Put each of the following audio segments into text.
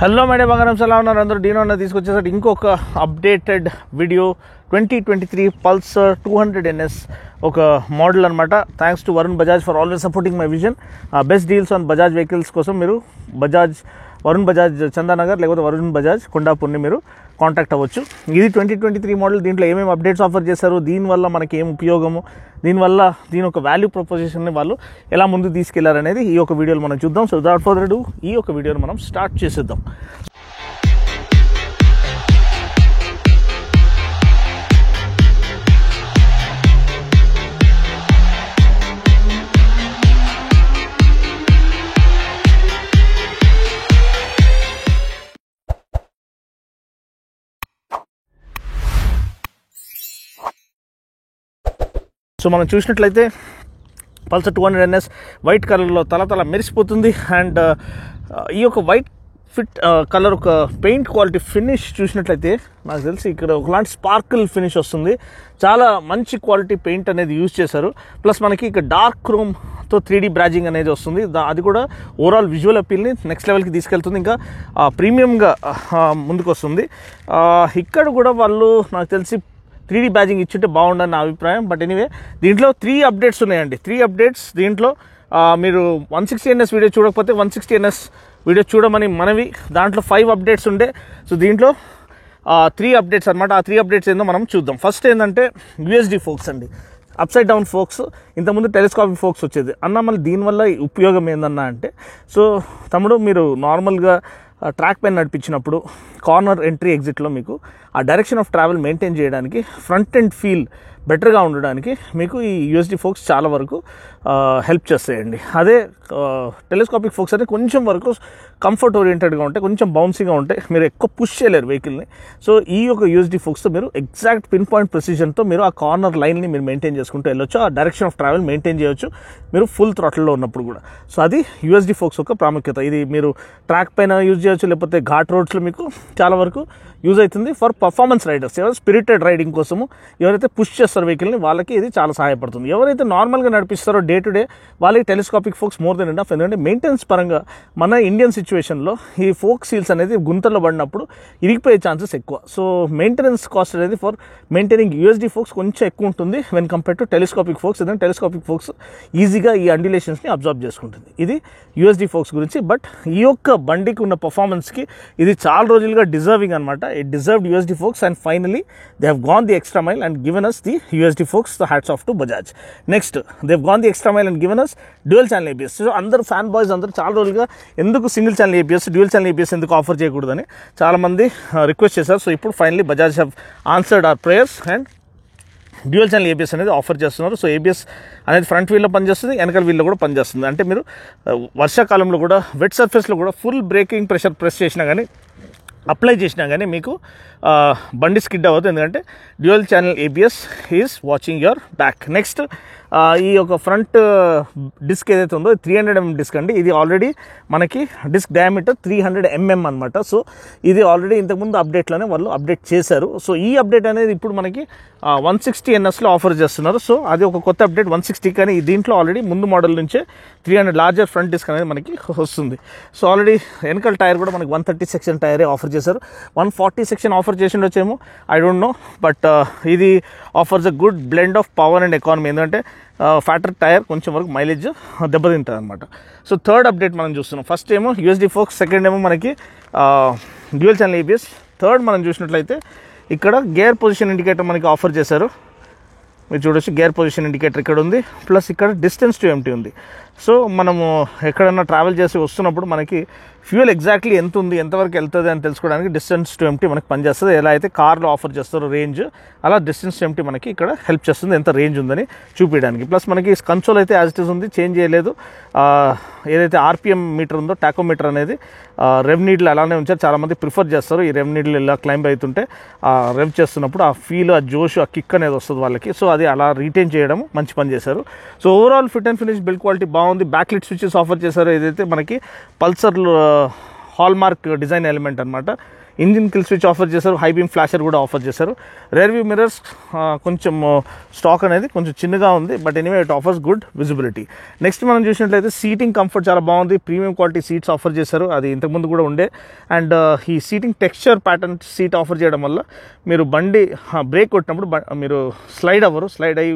Hello May Day బంగారం ఎలా ఉన్నారు అందరూ డీనో అన్న తీసుకొచ్చేసరికి ఇంకొక అప్డేటెడ్ వీడియో 2023 పల్సర్ 200NS ఒక మోడల్ అనమాట. Thanks to Varun Bajaj for always supporting my vision. Best deals on Bajaj vehicles కోసం మీరు వరుణ్ బజాజ్ చందానగర్ లేకపోతే వరుణ్ బజాజ్ కొండాపూర్ని మీరు కాంటాక్ట్ అవ్వచ్చు. ఇది 2023 మోడల్. దీంట్లో ఏమేమి అప్డేట్స్ ఆఫర్ చేశారు, దీనివల్ల మనకి ఏం ఉపయోగము, దీని ఒక వాల్యూ ప్రపోజిషన్ని వాళ్ళు ఎలా ముందుకు తీసుకెళ్లారనేది ఈ యొక్క వీడియోలో మనం చూద్దాం. సో వితౌట్ ఫర్దర్ అడూ ఈ యొక్క వీడియోని మనం స్టార్ట్ చేసేద్దాం. సో మనం చూసినట్లయితే పల్సర్ 200NS వైట్ కలర్లో తల మెరిసిపోతుంది. అండ్ ఈ యొక్క వైట్ ఫిట్ కలర్ ఒక పెయింట్ క్వాలిటీ ఫినిష్ చూసినట్లయితే నాకు తెలిసి ఇక్కడ ఒకలాంటి స్పార్కిల్ ఫినిష్ వస్తుంది. చాలా మంచి క్వాలిటీ పెయింట్ అనేది యూజ్ చేశారు. ప్లస్ మనకి ఇక్కడ డార్క్ క్రోమ్తో 3D బ్రాజింగ్ అనేది వస్తుంది. అది కూడా ఓవరాల్ విజువల్ అపీల్ని నెక్స్ట్ లెవెల్కి తీసుకెళ్తుంది. ఇంకా ప్రీమియంగా ముందుకు వస్తుంది. ఇక్కడ కూడా వాళ్ళు నాకు తెలిసి 3D బ్యాజింగ్ ఇచ్చుంటే బాగుండని నా అభిప్రాయం. బట్ ఎనీవే దీంట్లో 3 అప్డేట్స్ ఉన్నాయండి. 3 అప్డేట్స్ దీంట్లో మీరు 160NS వీడియో చూడకపోతే 160NS వీడియో చూడమని మనవి. దాంట్లో 5 అప్డేట్స్ ఉండే. సో దీంట్లో 3 అప్డేట్స్ అనమాట. ఆ 3 అప్డేట్స్ ఏందో మనం చూద్దాం. ఫస్ట్ ఏంటంటే USD ఫోక్స్ అండి, అప్సైడ్ డౌన్ ఫోక్స్. ఇంతకుముందు టెలిస్కోపిక్ ఫోక్స్ వచ్చేది అన్న. మళ్ళీ దీనివల్ల ఉపయోగం ఏందన్నా అంటే, సో తమ్ముడు మీరు నార్మల్గా ట్రాక్ పైన నడిపించినప్పుడు కార్నర్ ఎంట్రీ ఎగ్జిట్లో మీకు ఆ డైరెక్షన్ ఆఫ్ ట్రావెల్ మెయింటైన్ చేయడానికి, ఫ్రంట్ అండ్ ఫీల్ బెటర్గా ఉండడానికి మీకు ఈ USD ఫోక్స్ చాలా వరకు హెల్ప్ చేస్తాయండి. అదే టెలిస్కోపిక్ ఫోక్స్ అనేది కొంచెం వరకు కంఫర్ట్ ఓరియంటెడ్గా ఉంటాయి, కొంచెం బౌన్సీగా ఉంటాయి, మీరు ఎక్కువ పుష్ చేయలేరు వెహికల్ని. సో ఈ యొక్క USD ఫోక్స్తో మీరు ఎగ్జాక్ట్ పిన్ పాయింట్ ప్రెసిజన్తో మీరు ఆ కార్నర్ లైన్ని మీరు మెయింటైన్ చేసుకుంటూ వెళ్ళొచ్చు. ఆ డైరెక్షన్ ఆఫ్ ట్రావెల్ మెయింటైన్ చేయొచ్చు మీరు ఫుల్ థ్రాటిల్లో ఉన్నప్పుడు కూడా. సో అది USD ఫోక్స్ యొక్క ప్రాముఖ్యత. ఇది మీరు ట్రాక్ పైన యూజ్ చేయొచ్చు, లేకపోతే ఘాట్ రోడ్స్లో మీకు చాలా వరకు యూజ్ అవుతుంది. ఫర్ పర్ఫార్మెన్స్ రైడర్స్, ఎవరు స్పిరిటెడ్ రైడింగ్ కోసము ఎవరైతే పుష్ చేస్తారో వెహికల్ని వాళ్ళకి ఇది చాలా సహాయపడుతుంది. ఎవరైతే నార్మల్గా నడిపిస్తారో డే టు డే వాళ్ళకి telescopic forks more than enough. ఎందుకంటే మెయింటెనెన్స్ పరంగా మన ఇండియన్ సిచ్యువేషన్లో ఈ ఫోక్ సీల్స్ అనేది గుంతల్లో పడినప్పుడు ఇరిగిపోయే ఛాన్సెస్ ఎక్కువ. సో మెయింటెనెన్స్ కాస్ట్ అనేది ఫర్ మెయింటైనింగ్ USD ఫోక్స్ కొంచెం ఎక్కువ ఉంటుంది when compare to telescopic forks. ఎందుకంటే టెలిస్కోపిక్ ఫోక్స్ ఈజీగా ఈ అండ్యులేషన్స్ని అబ్జర్వ్ చేసుకుంటుంది. ఇది USD ఫోక్స్ గురించి. బట్ ఈ యొక్క బండికి ఉన్న పర్ఫార్మెన్స్కి ఇది చాలా రోజులుగా డిజర్వింగ్ అనమాట. It deserved USD Forks, and finally they have gone the extra mile and given us the USD Forks. The hats off to Bajaj. Next, they've gone the extra mile and given us dual channel ABS. So అందరు fan boys అందరూ చాలా రోజులుగా ఎందుకు single channel ABS, dual channel ABS ఎందుకు offer చేయకూడదని చాలామంది request చేశారు. So ఇప్పుడు finally Bajaj have answered our prayers and dual channel ABS అనేది ఆఫర్ చేస్తున్నారు. సో ABS అనేది ఫ్రంట్ వీల్లో పనిచేస్తుంది, వెనకాల వీల్లో కూడా పనిచేస్తుంది. అంటే మీరు వర్షాకాలంలో కూడా వెట్ సర్ఫేస్లో కూడా ఫుల్ బ్రేకింగ్ ప్రెషర్ ప్రెస్ చేసినా కానీ, అప్లై చేసినా కానీ మీకు బండి స్కిడ్ అవ్వదు. ఎందుకంటే dual channel ABS is watching your back. Next ఈ యొక్క ఫ్రంట్ డిస్క్ ఏదైతే ఉందో 300mm డిస్క్ అండి. ఇది ఆల్రెడీ మనకి డిస్క్ డయామీటర్ 300mm అనమాట. సో ఇది ఆల్రెడీ ఇంతకుముందు అప్డేట్లోనే వాళ్ళు అప్డేట్ చేశారు. సో ఈ అప్డేట్ అనేది ఇప్పుడు మనకి 160NSలో ఆఫర్ చేస్తున్నారు. సో అది ఒక కొత్త అప్డేట్ 160. కానీ దీంట్లో ఆల్రెడీ ముందు మోడల్ నుంచే 300 లార్జర్ ఫ్రంట్ డిస్క్ అనేది మనకి వస్తుంది. సో ఆల్రెడీ వెనకాల టైర్ కూడా మనకి 130 సెక్షన్ టైరే ఆఫర్ చేశారు. 140 సెక్షన్ ఆఫర్ చేసిండొచ్చేమో, ఐ డోంట్ నో. బట్ ఇది offers a good blend of power and economy. ఎందుకంటే ఫ్యాటర్ టైర్ కొంచెం వరకు మైలేజ్ దెబ్బతింటుంది అనమాట. సో థర్డ్ అప్డేట్ మనం చూస్తున్నాం. ఫస్ట్ ఏమో USD ఫోక్స్, సెకండ్ ఏమో మనకి డ్యూయల్ ఛానల్ ABS, థర్డ్ మనం చూసినట్లయితే ఇక్కడ గేర్ పొజిషన్ ఇండికేటర్ మనకి ఆఫర్ చేశారు. మీరు చూడొచ్చు గేర్ పొజిషన్ ఇండికేటర్ ఇక్కడ ఉంది. ప్లస్ ఇక్కడ డిస్టెన్స్ టు ఎంటీ ఉంది. సో మనము ఎక్కడన్నా ట్రావెల్ చేసి వస్తున్నప్పుడు మనకి ఫ్యూయల్ ఎగ్జాక్ట్లీ ఎంత ఉంది, ఎంతవరకు వెళ్తుంది అని తెలుసుకోవడానికి డిస్టెన్స్ టు ఎంటీ మనకి పనిచేస్తుంది. ఎలా అయితే కార్లో ఆఫర్ చేస్తారో రేంజ్, అలా డిస్టెన్స్ టు ఎంటీ మనకి ఇక్కడ హెల్ప్ చేస్తుంది ఎంత రేంజ్ ఉందని చూపించడానికి. ప్లస్ మనకి కన్సోల్ అయితే యాజ్ ఇట్ ఈస్ ఉంది, చేంజ్ చేయలేదు. ఏదైతే RPM మీటర్ ఉందో, టాకోమీటర్ అనేది రెవ్ నీడ్లు అలానే ఉంచారు. చాలామంది ప్రిఫర్ చేస్తారు ఈ రెవ్ నీడ్లు ఇలా క్లైంబ్ అవుతుంటే రెవ్ చేస్తున్నప్పుడు ఆ ఫీల్, ఆ జోష్, ఆ కిక్ అనేది వస్తుంది వాళ్ళకి. సో అది అలా రీటైన్ చేయడం మంచి పని చేశారు. So overall fit and finish build quality బాగుంది. బ్యాక్ లిట్ స్విచెస్ ఆఫర్ చేశారు. ఏదైతే మనకి Pulsar hall mark design element అనమాట. ఇంజిన్ కిల్ స్విచ్ ఆఫర్ చేశారు, హై బీమ్ ఫ్లాషర్ కూడా ఆఫర్ చేశారు. రేర్ వ్యూ మిర్రర్స్ కొంచెం స్టాక్ అనేది కొంచెం చిన్నగా ఉంది, but anyway it offers good visibility. Next మనం చూసినట్లయితే సీటింగ్ కంఫర్ట్ చాలా బాగుంది, ప్రీమియం క్వాలిటీ సీట్స్ ఆఫర్ చేశారు, అది ఇంతకుముందు కూడా ఉండే. అండ్ ఈ seating texture pattern seat offer చేయడం వల్ల మీరు బండి బ్రేక్ కొట్టినప్పుడు మీరు స్లైడ్ అయ్యి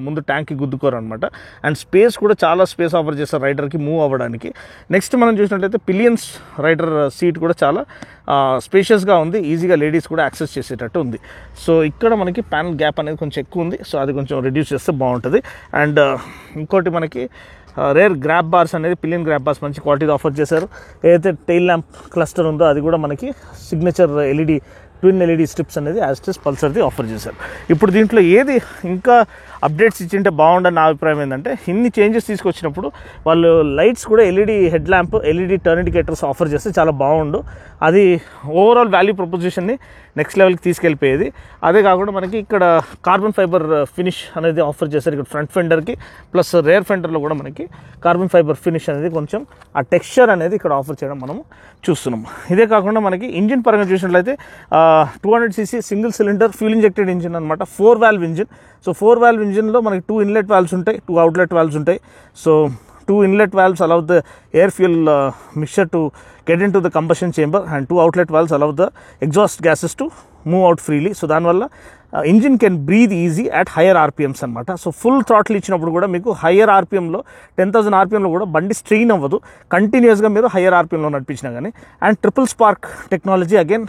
ముందు ట్యాంక్కి గుద్దుకోరు అనమాట. అండ్ స్పేస్ కూడా చాలా స్పేస్ ఆఫర్ చేస్తారు రైడర్కి మూవ్ అవ్వడానికి. నెక్స్ట్ మనం చూసినట్లయితే పిలియన్స్ రైడర్ సీట్ కూడా చాలా స్పేషియస్గా ఉంది, ఈజీగా లేడీస్ కూడా యాక్సెస్ చేసేటట్టు ఉంది. సో ఇక్కడ మనకి ప్యానల్ గ్యాప్ అనేది కొంచెం ఎక్కువ ఉంది, సో అది కొంచెం రెడ్యూస్ చేస్తే బాగుంటుంది. అండ్ ఇంకోటి మనకి రేర్ గ్రాబ్ బార్స్ అనేది పిలియన్ గ్రాబ్ బార్స్ మంచి క్వాలిటీతో ఆఫర్ చేశారు. ఏదైతే టెయిల్ ల్యాంప్ క్లస్టర్ ఉందో అది కూడా మనకి signature LED twin LED strips అనేది యాస్టెస్ పల్సర్ది ఆఫర్ చేశారు. ఇప్పుడు దీంట్లో ఏది ఇంకా అప్డేట్స్ ఇచ్చింటే బాగుండని నా అభిప్రాయం ఏంటంటే, ఇన్ని చేంజెస్ తీసుకొచ్చినప్పుడు వాళ్ళు లైట్స్ కూడా LED head lamp, LED turn indicators offer చేస్తే చాలా బాగుండు. అది ఓవరాల్ వాల్యూ ప్రపోజిషన్ని నెక్స్ట్ లెవెల్కి తీసుకెళ్ళిపోయేది. అదే కాకుండా మనకి ఇక్కడ కార్బన్ ఫైబర్ ఫినిష్ అనేది ఆఫర్ చేశారు ఇక్కడ ఫ్రంట్ ఫెండర్కి, ప్లస్ రేర్ ఫెండర్లో కూడా మనకి కార్బన్ ఫైబర్ ఫినిష్ అనేది కొంచెం ఆ టెక్స్చర్ అనేది ఇక్కడ ఆఫర్ చేయడం మనం చూస్తున్నాం. ఇదే కాకుండా మనకి ఇంజిన్ పరంగా చూసినట్లయితే 200cc single cylinder fuel injected engine అనమాట, 4 valve ఇంజిన్. సో 4 valve ఇంజిన్లో మనకి 2 ఇన్లెట్ వాల్వ్స్ ఉంటాయి, 2 అవుట్లెట్ వాల్వ్స్ ఉంటాయి. So 2 inlet valves allow the air fuel mixture to get into the combustion chamber, and 2 outlet valves allow the exhaust gases to move out freely. So దానివల్ల engine can breathe easy at higher RPMs అనమాట. So full throttle ఇచ్చినప్పుడు కూడా మీకు higher ఆర్పిఎంలో 10,000 ఆర్పిఎంలో కూడా బండి strain అవ్వదు, కంటిన్యూస్గా మీరు హయ్యర్ ఆర్పిఎంలో నడిపించినా కానీ. And triple spark technology again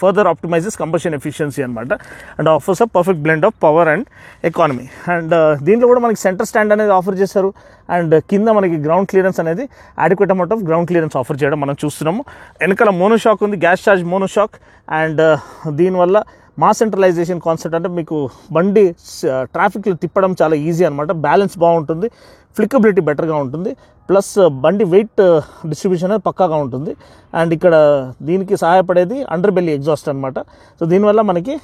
further optimises combustion efficiency అనమాట, and offers a perfect blend of power and economy. And దీంట్లో కూడా మనకి సెంటర్ స్టాండ్ అనేది ఆఫర్ చేశారు, అండ్ కింద మనకి గ్రౌండ్ క్లియరెన్స్ అనేది adequate amount of ground clearance offer చేయడం మనం చూస్తున్నాము. వెనకాల మోనోషాక్ ఉంది, గ్యాస్ ఛార్జ్ మోనోషాక్. అండ్ దీనివల్ల మాస్ సెంట్రలైజేషన్ కాన్సెప్ట్ అంటే మీకు బండి ట్రాఫిక్లో తిప్పడం చాలా ఈజీ అనమాట, బ్యాలెన్స్ బాగుంటుంది, ఫ్లికబిలిటీ బెటర్గా ఉంటుంది, ప్లస్ బండి వెయిట్ డిస్ట్రిబ్యూషన్ అనేది పక్కాగా ఉంటుంది. అండ్ ఇక్కడ దీనికి సహాయపడేది అండర్ బెల్లీ ఎగ్జాస్ట్ అనమాట. సో దీనివల్ల మనకి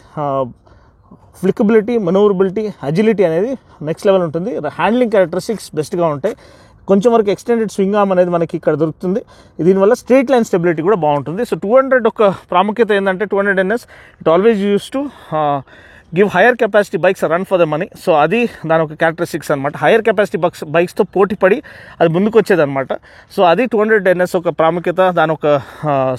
ఫ్లికబిలిటీ, మనూవరబిలిటీ, అజిలిటీ అనేది నెక్స్ట్ లెవెల్ ఉంటుంది. హ్యాండ్లింగ్ క్యారెక్టరిస్టిక్స్ బెస్ట్గా ఉంటాయి. కొంచెం వరకు ఎక్స్టెండెడ్ స్వింగ్ ఆర్మ్ అనేది మనకి ఇక్కడ దొరుకుతుంది, దీనివల్ల స్ట్రేట్ లైన్ స్టెబిలిటీ కూడా బాగుంటుంది. సో 200 ఒక ప్రాముఖ్యత ఏంటంటే 200 NS it always use to give hire capacity bikes run for the money. So అది దాని ఒక క్యారెక్టరిస్టిక్స్ అనమాట, హైయర్ కెపాసిటీ బైక్స్తో పోటీ పడి అది ముందుకు వచ్చేది అనమాట. సో అది 200 NS ఒక ప్రాముఖ్యత, దాని ఒక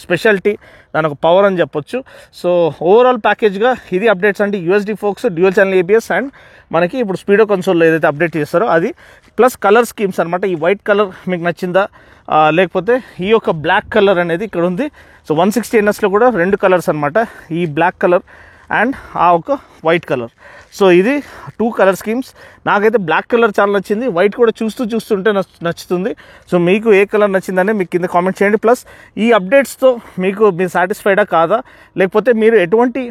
స్పెషాలిటీ, దాని ఒక పవర్ అని చెప్పొచ్చు. సో ఓవరాల్ ప్యాకేజ్గా ఇది అప్డేట్స్ అంటే USD folks, dual channel ABS, and మనకి ఇప్పుడు స్పీడో కన్సోల్లో ఏదైతే అప్డేట్ చేస్తారో అది, ప్లస్ కలర్ స్కీమ్స్ అనమాట. ఈ వైట్ కలర్ మీకు నచ్చిందా, లేకపోతే ఈ యొక్క బ్లాక్ కలర్ అనేది ఇక్కడ ఉంది. సో 160 NSలో కూడా 2 కలర్స్ అనమాట, ఈ బ్లాక్ కలర్ అండ్ ఆ ఒక వైట్ కలర్. సో ఇది 2 కలర్ స్కీమ్స్. నాకైతే బ్లాక్ కలర్ చాలా నచ్చింది, వైట్ కూడా చూస్తుంటే నచ్చుతుంది. సో మీకు ఏ కలర్ నచ్చిందని మీకు కింద కామెంట్ చేయండి. ప్లస్ ఈ అప్డేట్స్తో మీరు సాటిస్ఫైడా కాదా, లేకపోతే మీరు ఎటువంటి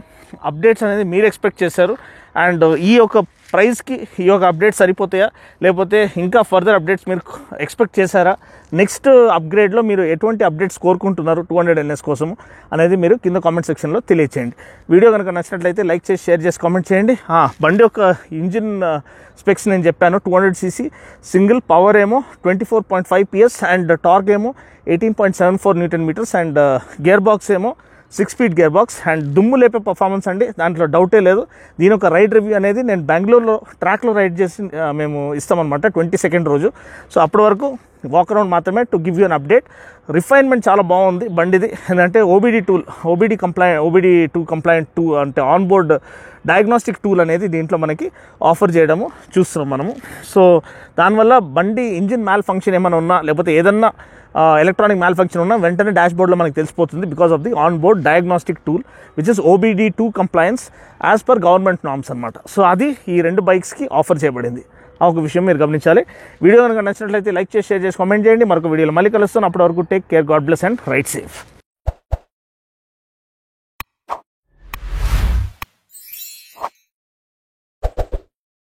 అప్డేట్స్ అనేది మీరు ఎక్స్పెక్ట్ చేశారు, అండ్ ఈ యొక్క ప్రైస్కి ఈ యొక్క అప్డేట్స్ సరిపోతాయా, లేకపోతే ఇంకా ఫర్దర్ అప్డేట్స్ మీరు ఎక్స్పెక్ట్ చేశారా, నెక్స్ట్ అప్గ్రేడ్లో మీరు ఎటువంటి అప్డేట్స్ కోరుకుంటున్నారు 200 NS కోసం అనేది మీరు కింద కామెంట్ సెక్షన్లో తెలియచేయండి. వీడియో కనుక నచ్చినట్లయితే లైక్ చేసి, షేర్ చేసి, కామెంట్ చేయండి. బండి యొక్క ఇంజిన్ స్పెక్స్ నేను చెప్పాను, 200cc సింగిల్, పవర్ ఏమో 24.5 PS, అండ్ టార్క్ ఏమో 18.74 Nm, అండ్ గేర్ బాక్స్ ఏమో 6-speed గేర్ బాక్స్. అండ్ దుమ్ము లేపే పర్ఫార్మెన్స్ అండి, దాంట్లో డౌటే లేదు. దీని ఒక రైడ్ రివ్యూ అనేది నేను బెంగళూరులో ట్రాక్లో రైడ్ చేసి మేము ఇస్తామన్నమాట 22nd రోజు. సో అప్పటి వరకు వాక్ అరౌండ్ మాత్రమే to give you an update. Refinement చాలా బాగుంది బండిది, ఎందుకంటే OBD2 కంప్లైంట్ 2 అంటే ఆన్ బోర్డ్ డయాగ్నోస్టిక్ టూల్ అనేది దీంట్లో మనకి ఆఫర్ చేయడము చూస్తున్నాం మనము. సో దానివల్ల బండి ఇంజిన్ మ్యాల్ ఫంక్షన్ ఏమైనా ఉన్నా, లేకపోతే ఏదన్నా ఎలక్ట్రానిక్ మ్యాల్ ఫంక్షన్ ఉన్నా వెంటనే డాష్ బోర్డ్లో మనకి తెలిసిపోతుంది, because of the on board diagnostic tool which is OBD2 compliance as per government norms అనమాట. సో అది ఈ 2 బైక్స్కి ఆఫర్ చేయబడింది. ఆ ఒక విషయం మీరు గమనించాలి. వీడియో కనుక నచ్చినట్లయితే లైక్ చేసి, షేర్ చేసి, కామెంట్ చేయండి. మరొక వీడియోలో మళ్ళీ కలుస్తాను. అప్పటి వరకు take care, God bless and ride safe.